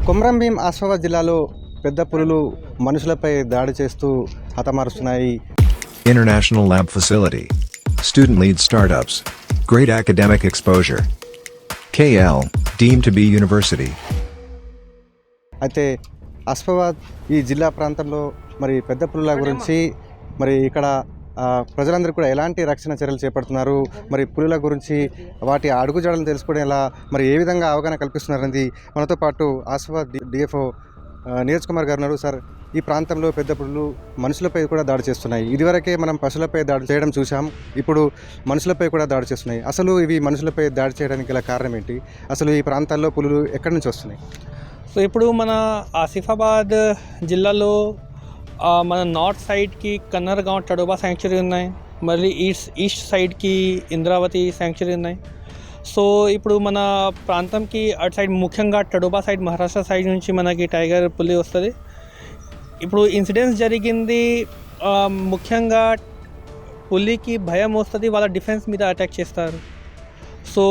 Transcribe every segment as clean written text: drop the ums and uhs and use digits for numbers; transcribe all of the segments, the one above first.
కొమరంభీం ఆసిఫాబాద్ జిల్లాలో పెద్ద పులులు మనుషులపై దాడి చేస్తూ హతమారుస్తున్నాయి. International lab facility. Student lead startups. Great academic exposure. KL, deemed to be university. అయితే ఆసిఫాబాద్ ఈ జిల్లా ప్రాంతంలో మరి పెద్ద పులుల గురించి మరి ఇక్కడ ప్రజలందరూ కూడా ఎలాంటి రక్షణ చర్యలు చేపడుతున్నారు, మరి పులుల గురించి వాటి అడుగుజాడలను తెలుసుకునేలా మరి ఏ విధంగా అవగాహన కల్పిస్తున్నారనేది మనతో పాటు ఆసిఫాబాద్ డిఎఫ్ఓ నీరజ్ కుమార్ గారు ఉన్నారు. సార్, ఈ ప్రాంతంలో పెద్ద పులులు మనుషులపై కూడా దాడి చేస్తున్నాయి. ఇదివరకే మనం పశువులపై దాడి చేయడం చూసాం, ఇప్పుడు మనుషులపై కూడా దాడి చేస్తున్నాయి. అసలు ఇవి మనుషులపై దాడి చేయడానికి గల కారణం ఏంటి? అసలు ఈ ప్రాంతాల్లో పులులు ఎక్కడి నుంచి వస్తున్నాయి? సో ఇప్పుడు మన ఆసిఫాబాద్ జిల్లాలో మన నార్త్ సైడ్కి కన్నర్గాంవ్ టడోబా శాంక్చురీ ఉన్నాయి, మళ్ళీ ఈస్ట్ సైడ్కి ఇంద్రావతి శాంక్చురీ ఉన్నాయి. సో ఇప్పుడు మన ప్రాంతంకి అటు సైడ్ ముఖ్యంగా టడోబా సైడ్ మహారాష్ట్ర సైడ్ నుంచి మనకి టైగర్ పులి వస్తుంది. ఇప్పుడు ఇన్సిడెంట్స్ జరిగింది ముఖ్యంగా పులికి భయం వస్తుంది, వాళ్ళ డిఫెన్స్ మీద అటాక్ చేస్తారు. సో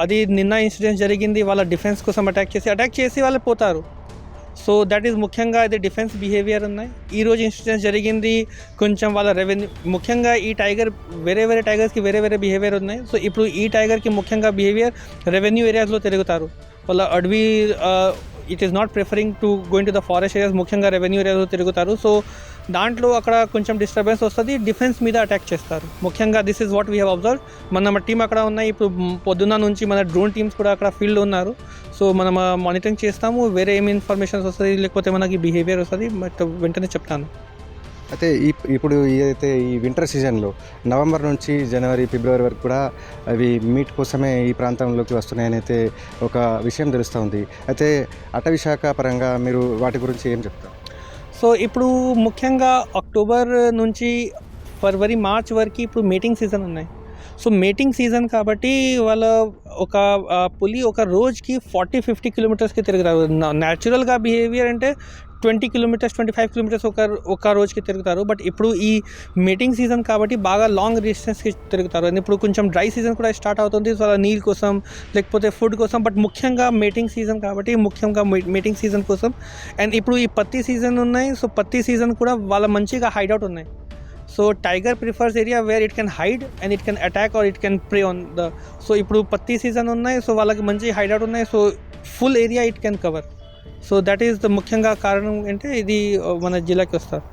అది నిన్న ఇన్సిడెంట్స్ జరిగింది, వాళ్ళ డిఫెన్స్ కోసం అటాక్ చేసి వాళ్ళు పోతారు. సో దట్ ఈస్ ముఖ్యంగా ఇది డిఫెన్స్ బిహేవియర్ ఉన్నాయి. ఈరోజు ఇన్సిడెంట్స్ జరిగింది కొంచెం వాళ్ళ రెవెన్యూ, ముఖ్యంగా ఈ టైగర్ వేరే టైగర్స్కి వేరే బిహేవియర్ ఉన్నాయి. సో ఇప్పుడు ఈ టైగర్కి ముఖ్యంగా బిహేవియర్ రెవెన్యూ ఏరియాస్లో తిరుగుతారు. వాళ్ళ అడవి it is not preferring to going to the forest areas, ముఖ్యంగా రెవెన్యూ ఏరియాలో తిరుగుతారు. సో దాంట్లో అక్కడ కొంచెం డిస్టర్బెన్స్ వస్తుంది, డిఫెన్స్ మీద అటాక్ చేస్తారు. ముఖ్యంగా this is what we have observe. మన టీం అక్కడ ఉన్నాయి, ఇప్పుడు పొద్దున్న నుంచి మన డ్రోన్ టీమ్స్ కూడా అక్కడ ఫీల్డ్లో ఉన్నారు. సో మనం మానిటరింగ్ చేస్తాము, వేరే ఏమి ఇన్ఫర్మేషన్స్ వస్తుంది లేకపోతే మనకి బిహేవియర్ వస్తుంది బట్ వెంటనే చెప్తాను. అయితే ఇప్పుడు ఏదైతే ఈ వింటర్ సీజన్లో నవంబర్ నుంచి జనవరి ఫిబ్రవరి వరకు కూడా అవి మీట్ కోసమే ఈ ప్రాంతంలోకి వస్తున్నాయని అయితే ఒక విషయం తెలుస్తూ ఉంది. అయితే అటవీ శాఖ పరంగా మీరు వాటి గురించి ఏం చెప్తారు? సో ఇప్పుడు ముఖ్యంగా అక్టోబర్ నుంచి ఫిబ్రవరి మార్చ్ వరకు ఇప్పుడు మీటింగ్ సీజన్ ఉన్నాయి. సో మీటింగ్ సీజన్ కాబట్టి వాళ్ళ ఒక పులి ఒక రోజుకి 40-50 కిలోమీటర్స్కి తిరుగుతారు. న్యాచురల్గా బిహేవియర్ అంటే 20 కిలోమీటర్స్ 25 కిలోమీటర్స్ ఒక రోజుకి తిరుగుతారు. బట్ ఇప్పుడు ఈ మీటింగ్ సీజన్ కాబట్టి బాగా లాంగ్ డిస్టెన్స్కి తిరుగుతారు. అండ్ ఇప్పుడు కొంచెం డ్రై సీజన్ కూడా స్టార్ట్ అవుతుంది, సో నీళ్ళ కోసం లేకపోతే ఫుడ్ కోసం. బట్ ముఖ్యంగా మీటింగ్ సీజన్ కాబట్టి ముఖ్యంగా మీటింగ్ సీజన్ కోసం. అండ్ ఇప్పుడు ఈ పత్తి సీజన్ ఉన్నాయి, సో పత్తి సీజన్ కూడా వాళ్ళ మంచిగా హైడౌట్ ఉన్నాయి. So tiger prefers area where it can hide and it can attack or it can pray on the. So ఇప్పుడు పత్తి సీజన్ ఉన్నాయి, సో వాళ్ళకి మంచి హైడౌట్ ఉన్నాయి, so full area it can cover. So that is the ముఖ్యంగా కారణం అంటే ఇది మన జిల్లాకి వస్తారు.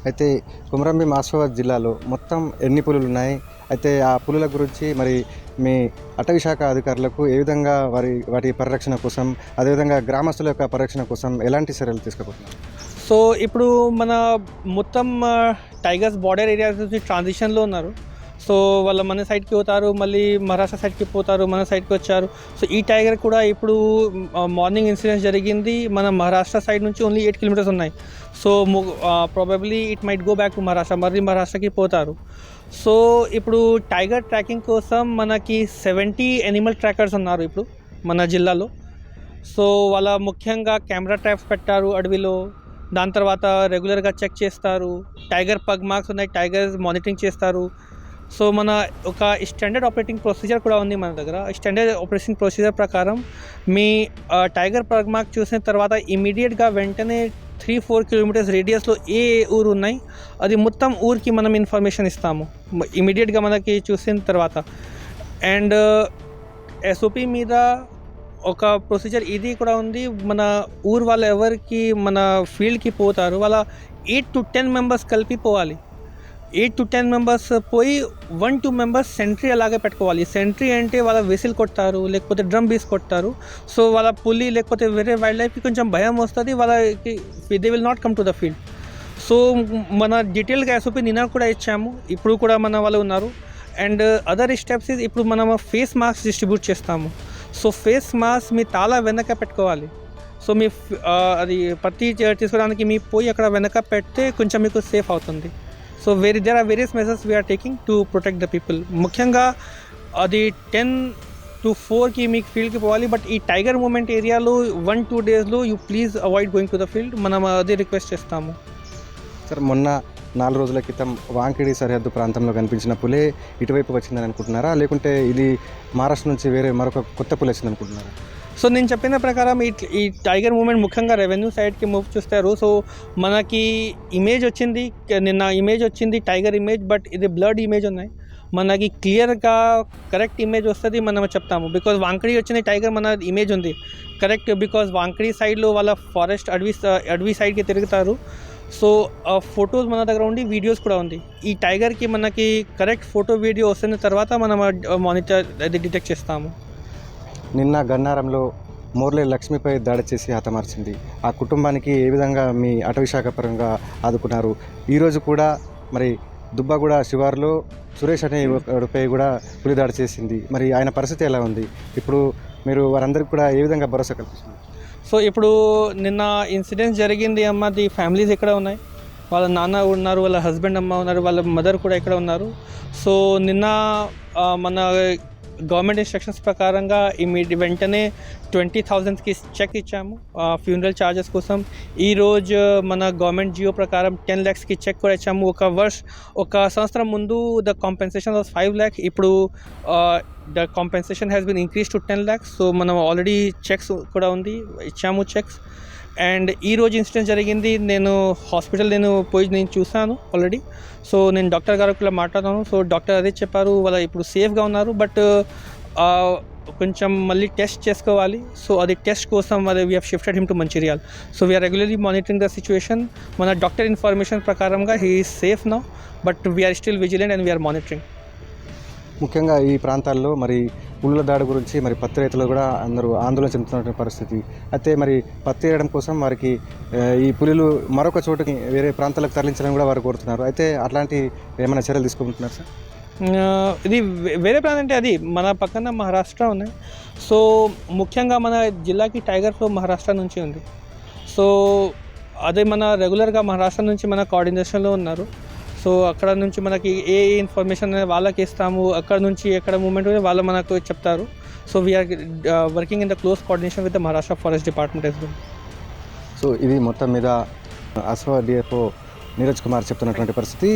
అయితే కొమరంభీం ఆసిఫాబాద్ జిల్లాలో మొత్తం ఎన్ని పులులు ఉన్నాయి? అయితే ఆ పులుల గురించి మరి మీ అటవీ శాఖ అధికారులకు ఏ విధంగా వాటి పరిరక్షణ కోసం, అదేవిధంగా గ్రామస్తుల యొక్క పరిరక్షణ కోసం ఎలాంటి చర్యలు తీసుకుపోతున్నారు? సో ఇప్పుడు మన మొత్తం టైగర్స్ బార్డర్ ఏరియాస్ నుంచి ట్రాన్సిషన్లో ఉన్నారు. సో వాళ్ళ మన సైడ్కి పోతారు, మళ్ళీ మహారాష్ట్ర సైడ్కి పోతారు, మన సైడ్కి వచ్చారు. సో ఈ టైగర్ కూడా ఇప్పుడు మార్నింగ్ ఇన్సిడెంట్ జరిగింది మన మహారాష్ట్ర సైడ్ నుంచి ఓన్లీ 8 కిలోమీటర్స్ ఉన్నాయి. So probably it might go back to Maharashtra, మళ్ళీ మహారాష్ట్రకి పోతారు. సో ఇప్పుడు టైగర్ ట్రాకింగ్ కోసం మనకి 70 ఎనిమల్ ట్రాకర్స్ ఉన్నారు ఇప్పుడు మన జిల్లాలో. సో వాళ్ళ ముఖ్యంగా కెమెరా ట్రాప్స్ పెట్టారు అడవిలో. దాని తర్వాత రెగ్యులర్గా చెక్ చేస్తారు. టైగర్ పగ్ మార్క్స్ ఉన్నాయి, టైగర్స్ మానిటరింగ్ చేస్తారు. సో మన ఒక స్టాండర్డ్ ఆపరేటింగ్ ప్రొసీజర్ కూడా ఉంది మన దగ్గర. స్టాండర్డ్ ఆపరేటింగ్ ప్రొసీజర్ ప్రకారం మీ టైగర్ పగ్ మార్క్ చూసిన తర్వాత ఇమీడియట్గా వెంటనే 3-4 కిలోమీటర్స్ రేడియస్లో ఏ ఊరు ఉన్నాయి అది మొత్తం ఊరికి మనం ఇన్ఫర్మేషన్ ఇస్తాము ఇమీడియట్గా మనకి చూసిన తర్వాత. అండ్ ఎస్ఓపి మీద ఒక ప్రొసీజర్ ఇది కూడా ఉంది. మన ఊరు వాళ్ళు ఎవరికి మన ఫీల్డ్కి పోతారు వాళ్ళ 8 to 10 మెంబర్స్ కలిపి పోవాలి. 8 to 10 మెంబర్స్ పోయి 1-2 మెంబర్స్ సెంట్రీ అలాగే పెట్టుకోవాలి. సెంట్రీ అంటే వాళ్ళ విసిల్ కొడతారు లేకపోతే డ్రమ్ బీస్ కొడతారు. సో వాళ్ళ పులి లేకపోతే వేరే వైల్డ్ లైఫ్కి కొంచెం భయం వస్తుంది, వాళ్ళకి they will not come to the field. So మన డీటెయిల్గా ఎస్ఓపి నిన్న కూడా ఇచ్చాము, ఇప్పుడు కూడా మన వాళ్ళు ఉన్నారు. అండ్ అదర్ స్టెప్స్ ఇప్పుడు మనం ఫేస్ మాస్క్ డిస్ట్రిబ్యూట్ చేస్తాము. సో ఫేస్ మాస్క్ మీ తాళ వెనక పెట్టుకోవాలి. సో మీ అది పత్తి తీసుకోవడానికి మీ పోయి అక్కడ వెనక పెడితే కొంచెం మీకు సేఫ్ అవుతుంది. So there are various measures we are taking to protect the people. ముఖ్యంగా అది 10 to 4కి మీకు ఫీల్డ్కి పోవాలి. బట్ ఈ టైగర్ మూమెంట్ ఏరియాలో 1-2 డేస్లో you please avoid going to the field, మనం అదే రిక్వెస్ట్ చేస్తాము. సార్, మొన్న 4 రోజుల క్రితం వాంకిడి సరిహద్దు ప్రాంతంలో కనిపించిన పులే ఇటువైపు వచ్చిందని అనుకుంటున్నారా, లేకుంటే ఇది మహారాష్ట్ర నుంచి వేరే మరొక కొత్త పులి వచ్చింది అనుకుంటున్నారా? సో నేను చెప్పిన ప్రకారం ఈ టైగర్ మూమెంట్ ముఖ్యంగా రెవెన్యూ సైడ్కి మూవ్ చూస్తారు. సో మనకి ఇమేజ్ వచ్చింది, నిన్న ఇమేజ్ వచ్చింది టైగర్ ఇమేజ్, బట్ ఇది బ్లడ్ ఇమేజ్ ఉన్నాయి. మనకి క్లియర్గా కరెక్ట్ ఇమేజ్ వస్తుంది మనం చెప్తాము. బికాజ్ వాంకడి వచ్చిన టైగర్ మన ఇమేజ్ ఉంది కరెక్ట్, బికాజ్ వాంకడి సైడ్లో వాళ్ళ ఫారెస్ట్ అడవి సైడ్కి తిరుగుతారు. సో ఫొటోస్ మన దగ్గర ఉండి వీడియోస్ కూడా ఉంది. ఈ టైగర్కి మనకి కరెక్ట్ ఫోటో వీడియో వస్తున్న తర్వాత మనం మానిటర్ అది డిటెక్ట్ చేస్తాము. నిన్న గన్నారంలో మోర్లే లక్ష్మిపై దాడి చేసి హతమార్చింది. ఆ కుటుంబానికి ఏ విధంగా మీ అటవీ శాఖ పరంగా ఆదుకున్నారు? ఈరోజు కూడా మరి దుబ్బగూడ శివారులో సురేష్ అనే యువకుడిపై కూడా పులి దాడి చేసింది. మరి ఆయన పరిస్థితి ఎలా ఉంది? ఇప్పుడు మీరు వారందరికీ కూడా ఏ విధంగా భరోసా కల్పిస్తున్నారు? సో ఇప్పుడు నిన్న ఇన్సిడెంట్స్ జరిగింది అమ్మది ఫ్యామిలీస్ ఇక్కడ ఉన్నాయి, వాళ్ళ నాన్న ఉన్నారు, వాళ్ళ హస్బెండ్ అమ్మ ఉన్నారు, వాళ్ళ మదర్ కూడా ఇక్కడ ఉన్నారు. సో నిన్న మన గవర్నమెంట్ ఇన్స్ట్రక్షన్స్ ప్రకారంగా వెంటనే 20,000కి చెక్ ఇచ్చాము ఫ్యూనరల్ ఛార్జెస్ కోసం. ఈరోజు మన గవర్నమెంట్ జియో ప్రకారం 10 lakhsకి చెక్ కూడా ఇచ్చాము. ఒక సంవత్సరం ముందు ద కాంపెన్సేషన్ వాజ్ 5 lakh, ఇప్పుడు the compensation has been increase to 10 lakhs. So మనం ఆల్రెడీ చెక్స్ కూడా ఉంది, ఇచ్చాము చెక్స్. అండ్ ఈరోజు ఇన్సిడెంట్ జరిగింది, నేను నేను చూసాను ఆల్రెడీ. సో నేను డాక్టర్ గారు కూడా మాట్లాడాను. సో డాక్టర్ అదే చెప్పారు, వాళ్ళ ఇప్పుడు సేఫ్గా ఉన్నారు, బట్ కొంచెం మళ్ళీ టెస్ట్ చేసుకోవాలి. సో అది టెస్ట్ కోసం we have shifted him to Mancherial. So we are regularly monitoring the situation. మన డాక్టర్ ఇన్ఫర్మేషన్ ప్రకారంగా he is safe now, but we are still vigilant and we are monitoring. ముఖ్యంగా ఈ ప్రాంతాల్లో మరి పులుల దాడి గురించి మరి పత్తి రైతులు కూడా అందరూ ఆందోళన చెందుతున్నటువంటి పరిస్థితి. అయితే మరి పత్తి వేయడం కోసం వారికి ఈ పులులు మరొక చోటుకి వేరే ప్రాంతాలకు తరలించడం కూడా వారు కోరుతున్నారు. అయితే అట్లాంటి ఏమైనా చర్యలు తీసుకుంటున్నారు సార్? ఇది వేరే ప్రాంతం అంటే అది మన పక్కన మహారాష్ట్ర ఉన్నాయి. సో ముఖ్యంగా మన జిల్లాకి టైగర్ ఫ్లో మహారాష్ట్ర నుంచి ఉంది. సో అదే మన రెగ్యులర్గా మహారాష్ట్ర నుంచి మన కోఆర్డినేషన్లో ఉన్నారు. సో అక్కడ నుంచి మనకి ఏ ఇన్ఫర్మేషన్ వాళ్ళకి ఇస్తాము, అక్కడ నుంచి ఎక్కడ మూమెంట్ వాళ్ళు మనకు చెప్తారు. So we are working in the close coordination with the Maharashtra forest department as well. సో ఇది మొత్తం మీద అస్వా డిఎఫ్ఓ నీరజ్ కుమార్ చెప్తున్నటువంటి పరిస్థితి.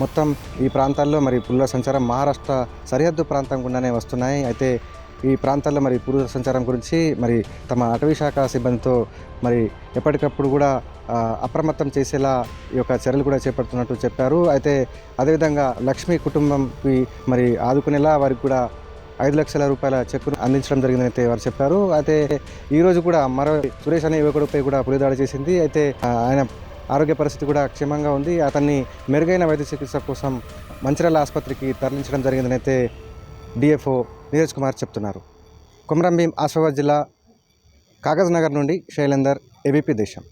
మొత్తం ఈ ప్రాంతాల్లో మరి పులుల సంచారం మహారాష్ట్ర సరిహద్దు ప్రాంతం గుండానే వస్తున్నాయి. అయితే ఈ ప్రాంతాల్లో మరి పులుల సంచారం గురించి మరి తమ అటవీ శాఖ సిబ్బందితో మరి ఎప్పటికప్పుడు కూడా అప్రమత్తం చేసేలా ఈ యొక్క చర్యలు కూడా చేపడుతున్నట్టు చెప్పారు. అయితే అదేవిధంగా లక్ష్మీ కుటుంబంకి మరి ఆదుకునేలా వారికి కూడా 5 లక్షల రూపాయల చెక్కును అందించడం జరిగిందని అయితే వారు చెప్పారు. అయితే ఈరోజు కూడా మరో సురేష్ అనే యువకుడిపై కూడా పులి దాడి చేసింది. అయితే ఆయన ఆరోగ్య పరిస్థితి కూడా క్షేమంగా ఉంది. అతన్ని మెరుగైన వైద్య చికిత్స కోసం మంచిర్యాల ఆసుపత్రికి తరలించడం జరిగిందని అయితే డిఎఫ్ఓ నీరజ్ కుమార్ చెప్తున్నారు. కొమరంభీం ఆసిఫాబాద్ జిల్లా కాగజ్ నగర్ నుండి శైలేందర్, ఏబీపీ దేశం.